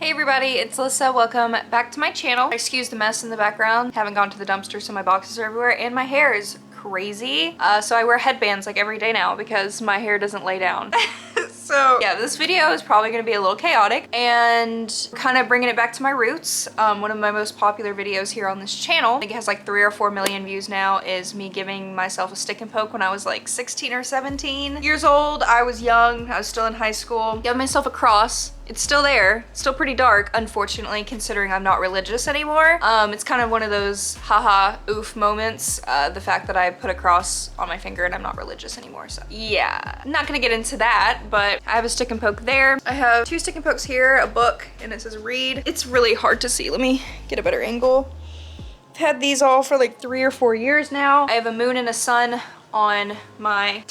Hey everybody, it's Alyssa. Welcome back to my channel. Excuse the mess in the background. Haven't gone to the dumpster, so my boxes are everywhere and my hair is crazy. So I wear headbands like every day now because my hair doesn't lay down. So yeah, this video is probably going to be a little chaotic and kind of bringing it back to my roots. One of my most popular videos here on this channel, I think it has like 3 or 4 million views now, is me giving myself a stick and poke when I was like 16 or 17 years old. I was young, I was still in high school. Gave myself a cross. It's still there, still pretty dark, unfortunately, considering I'm not religious anymore. It's kind of one of those haha oof moments, the fact that I put a cross on my finger and I'm not religious anymore, so yeah. I'm not gonna get into that, but I have a stick and poke there. I have 2 stick and pokes here, a book, and it says read. It's really hard to see. Let me get a better angle. I've had these all for like 3 or 4 years now. I have a moon and a sun on my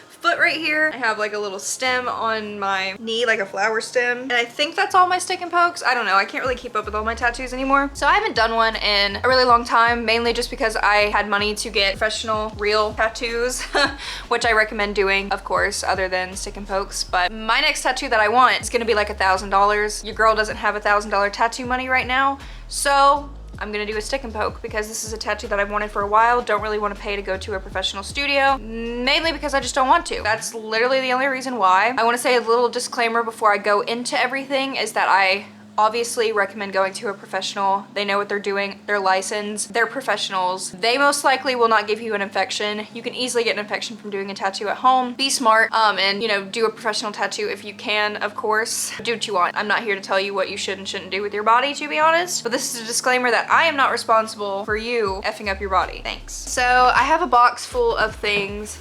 foot right here. I have like a little stem on my knee, like a flower stem. And I think that's all my stick and pokes. I don't know. I can't really keep up with all my tattoos anymore. So I haven't done one in a really long time, mainly just because I had money to get professional real tattoos, which I recommend doing, of course, other than stick and pokes. But my next tattoo that I want is gonna be like $1,000. Your girl doesn't have $1,000 tattoo money right now. So I'm gonna do a stick and poke because this is a tattoo that I've wanted for a while. Don't really want to pay to go to a professional studio, mainly because I just don't want to. That's literally the only reason why. I want to say a little disclaimer before I go into everything is that I obviously recommend going to a professional. They know what they're doing, they're licensed, they're professionals. They most likely will not give you an infection. You can easily get an infection from doing a tattoo at home. Be smart and, you know, do a professional tattoo if you can, of course. Do what you want. I'm not here to tell you what you should and shouldn't do with your body, to be honest. But this is a disclaimer that I am not responsible for you effing up your body. Thanks. So I have a box full of things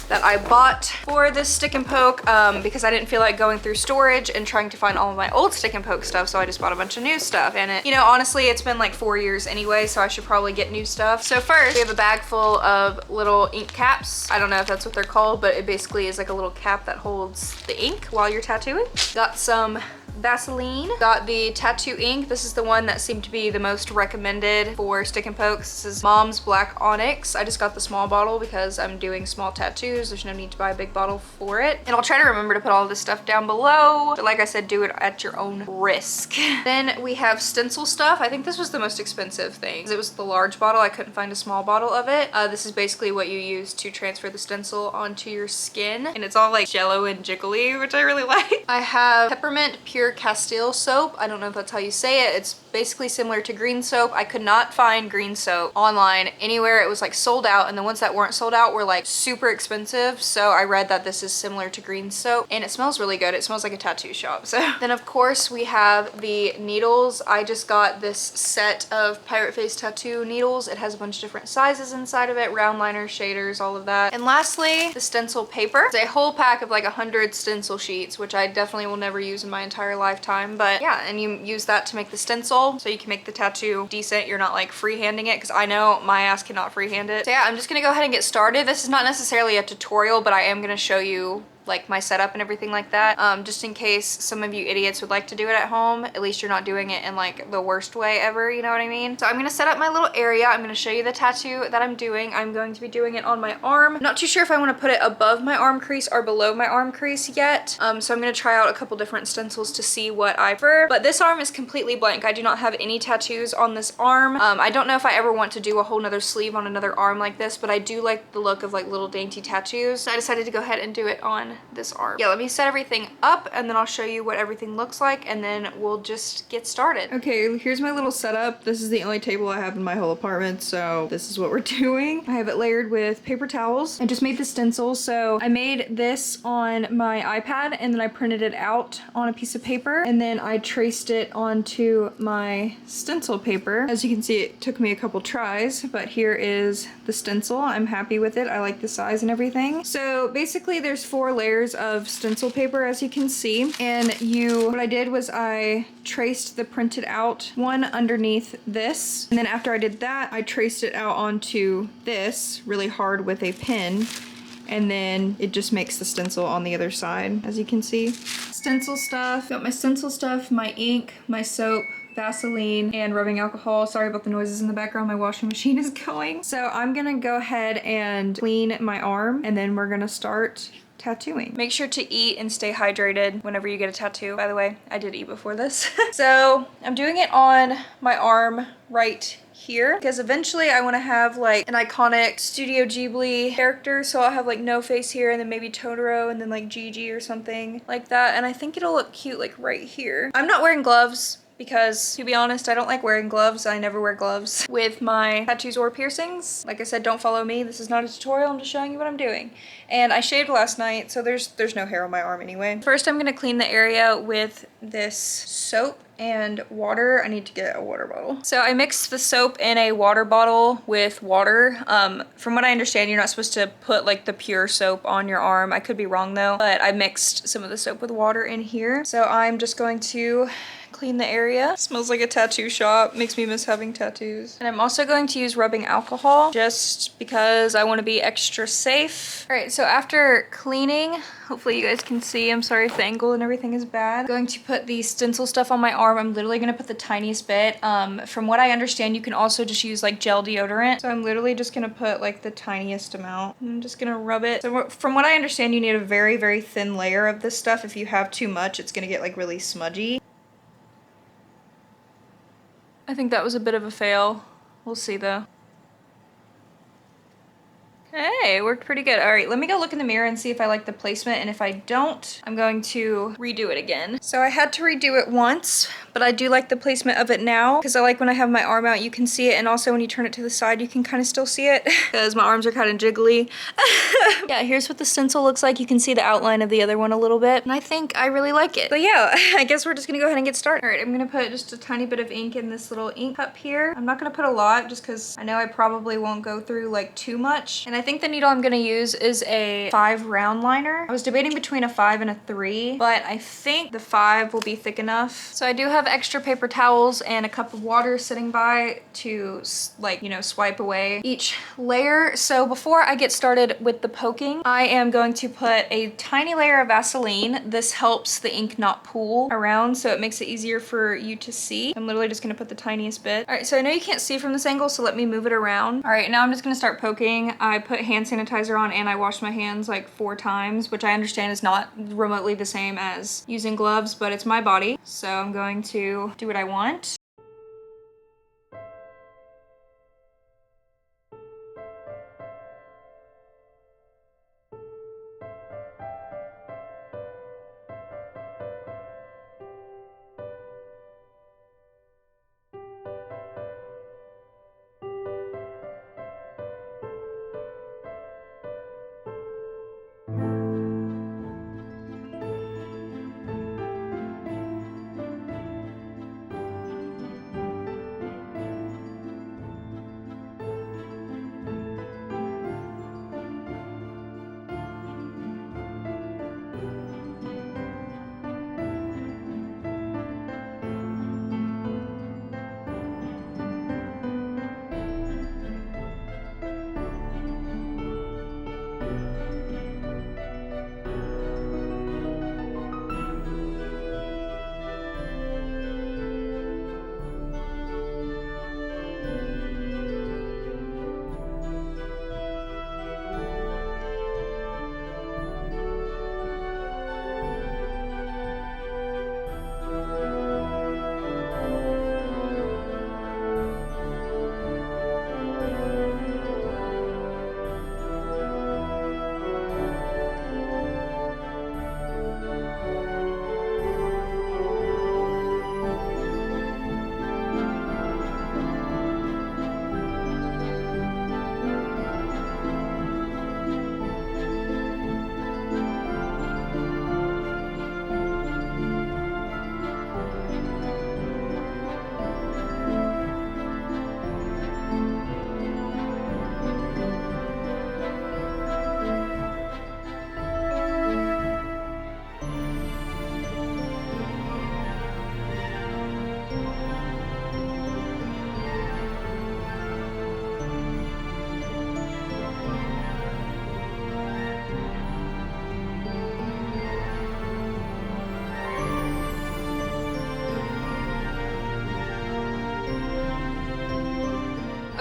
that I bought for this stick and poke because I didn't feel like going through storage and trying to find all of my old stick and poke stuff, so I just bought a bunch of new stuff. And it, you know, honestly, it's been like 4 years anyway, so I should probably get new stuff. So first, we have a bag full of little ink caps. I don't know if that's what they're called, but it basically is like a little cap that holds the ink while you're tattooing. Got some Vaseline. Got the tattoo ink. This is the one that seemed to be the most recommended for stick and pokes. This is Mom's Black Onyx. I just got the small bottle because I'm doing small tattoos. There's no need to buy a big bottle for it. And I'll try to remember to put all this stuff down below. But like I said, do it at your own risk. Then we have stencil stuff. I think this was the most expensive thing. It was the large bottle. I couldn't find a small bottle of it. This is basically what you use to transfer the stencil onto your skin. And it's all like jello and jiggly, which I really like. I have peppermint pure Castile soap. I don't know if that's how you say it. It's basically similar to green soap. I could not find green soap online anywhere. It was like sold out, and the ones that weren't sold out were like super expensive. So I read that this is similar to green soap and it smells really good. It smells like a tattoo shop. So then of course we have the needles. I just got this set of pirate face tattoo needles. It has a bunch of different sizes inside of it, round liners, shaders, all of that. And lastly, the stencil paper. It's a whole pack of like 100 stencil sheets, which I definitely will never use in my entire lifetime. But yeah, and you use that to make the stencil so you can make the tattoo decent. You're not like freehanding it, because I know my ass cannot freehand it. So yeah, I'm just gonna go ahead and get started. This is not necessarily a tutorial, but I am gonna show you like my setup and everything like that, just in case some of you idiots would like to do it at home. At least you're not doing it in like the worst way ever, you know what I mean? So I'm gonna set up my little area. I'm gonna show you the tattoo that I'm doing. I'm going to be doing it on my arm. I'm not too sure if I want to put it above my arm crease or below my arm crease yet, so I'm gonna try out a couple different stencils to see what I prefer. But this arm is completely blank. I do not have any tattoos on this arm. I don't know if I ever want to do a whole nother sleeve on another arm like this, but I do like the look of like little dainty tattoos, so I decided to go ahead and do it on this arm. Yeah, let me set everything up and then I'll show you what everything looks like, and then we'll just get started. Okay, here's my little setup. This is the only table I have in my whole apartment, so this is what we're doing. I have it layered with paper towels. I just made the stencil, so I made this on my iPad and then I printed it out on a piece of paper, and then I traced it onto my stencil paper. As you can see, it took me a couple tries, but here is the stencil. I'm happy with it. I like the size and everything. So basically there's 4 layers of stencil paper, as you can see, and what I did was I traced the printed out one underneath this, and then after I did that, I traced it out onto this really hard with a pen, and then it just makes the stencil on the other side, as you can see. Stencil stuff. Got my stencil stuff, my ink, my soap, Vaseline, and rubbing alcohol. Sorry about the noises in the background, my washing machine is going. So I'm gonna go ahead and clean my arm, and then we're gonna start tattooing. Make sure to eat and stay hydrated whenever you get a tattoo. By the way, I did eat before this. So I'm doing it on my arm right here because eventually I want to have like an iconic Studio Ghibli character, so I'll have like No Face here and then maybe Totoro and then like Gigi or something like that, and I think it'll look cute like right here. I'm not wearing gloves because, to be honest, I don't like wearing gloves. I never wear gloves with my tattoos or piercings. Like I said, don't follow me. This is not a tutorial. I'm just showing you what I'm doing. And I shaved last night, so there's no hair on my arm anyway. First, I'm gonna clean the area with this soap and water. I need to get a water bottle. So I mixed the soap in a water bottle with water. From what I understand, you're not supposed to put like the pure soap on your arm. I could be wrong though, but I mixed some of the soap with water in here. So I'm just going to clean the area. Smells like a tattoo shop. Makes me miss having tattoos. And I'm also going to use rubbing alcohol just because I want to be extra safe. All right, so after cleaning, hopefully you guys can see, I'm sorry if the angle and everything is bad. I'm going to put the stencil stuff on my arm. I'm literally gonna put the tiniest bit. From what I understand, you can also just use like gel deodorant. So I'm literally just gonna put like the tiniest amount. I'm just gonna rub it. So from what I understand, you need a very, very thin layer of this stuff. If you have too much, it's gonna get like really smudgy. I think that was a bit of a fail. We'll see though. Hey, it worked pretty good. All right, let me go look in the mirror and see if I like the placement, and if I don't, I'm going to redo it again. So I had to redo it once, but I do like the placement of it now because I like when I have my arm out, you can see it, and also when you turn it to the side, you can kind of still see it because my arms are kind of jiggly. Yeah, here's what the stencil looks like. You can see the outline of the other one a little bit, and I think I really like it. But yeah, I guess we're just gonna go ahead and get started. All right, I'm gonna put just a tiny bit of ink in this little ink cup here. I'm not gonna put a lot just because I know I probably won't go through like too much, and I think the needle I'm gonna use is a 5 round liner. I was debating between a 5 and a 3, but I think the 5 will be thick enough. So I do have extra paper towels and a cup of water sitting by to, like, you know, swipe away each layer. So before I get started with the poking, I am going to put a tiny layer of Vaseline. This helps the ink not pool around, so it makes it easier for you to see. I'm literally just gonna put the tiniest bit. All right, so I know you can't see from this angle, so let me move it around. All right, now I'm just gonna start poking. I put hand sanitizer on and I washed my hands like 4 times, which I understand is not remotely the same as using gloves, but it's my body, so I'm going to do what I want.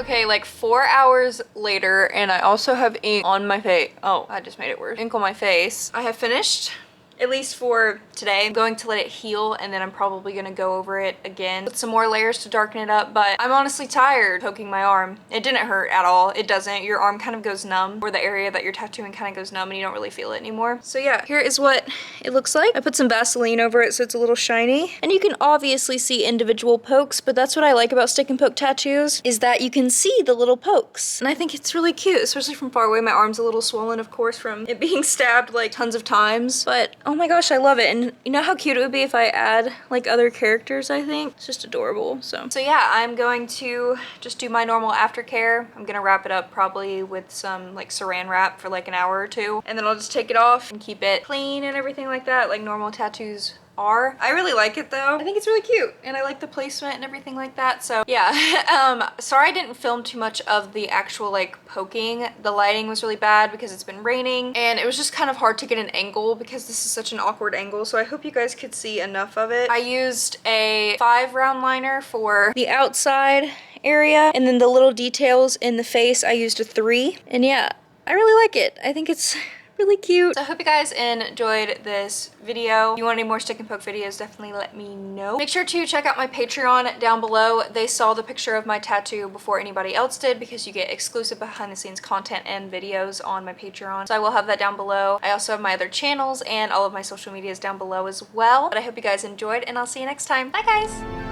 Okay, like 4 hours later, and I also have ink on my face. Oh, I just made it worse. Ink on my face. I have finished, at least for today. I'm going to let it heal, and then I'm probably gonna go over it again with some more layers to darken it up, but I'm honestly tired poking my arm. It didn't hurt at all. It doesn't. Your arm kind of goes numb, or the area that you're tattooing kind of goes numb and you don't really feel it anymore. So yeah, here is what it looks like. I put some Vaseline over it so it's a little shiny. And you can obviously see individual pokes, but that's what I like about stick and poke tattoos, is that you can see the little pokes. And I think it's really cute, especially from far away. My arm's a little swollen, of course, from it being stabbed like tons of times, but oh my gosh, I love it. And you know how cute it would be if I add like other characters, I think? It's just adorable. So yeah, I'm going to just do my normal aftercare. I'm gonna wrap it up probably with some like saran wrap for like an hour or two. And then I'll just take it off and keep it clean and everything like that, like normal tattoos are. I really like it though. I think it's really cute and I like the placement and everything like that. So yeah, sorry I didn't film too much of the actual like poking. The lighting was really bad because it's been raining and it was just kind of hard to get an angle because this is such an awkward angle. So I hope you guys could see enough of it. I used a 5 round liner for the outside area, and then the little details in the face I used a 3. And yeah, I really like it. I think it's really cute. So I hope you guys enjoyed this video. If you want any more stick and poke videos, definitely let me know. Make sure to check out my Patreon down below. They saw the picture of my tattoo before anybody else did because you get exclusive behind the scenes content and videos on my Patreon. So I will have that down below. I also have my other channels and all of my social medias down below as well. But I hope you guys enjoyed and I'll see you next time. Bye guys!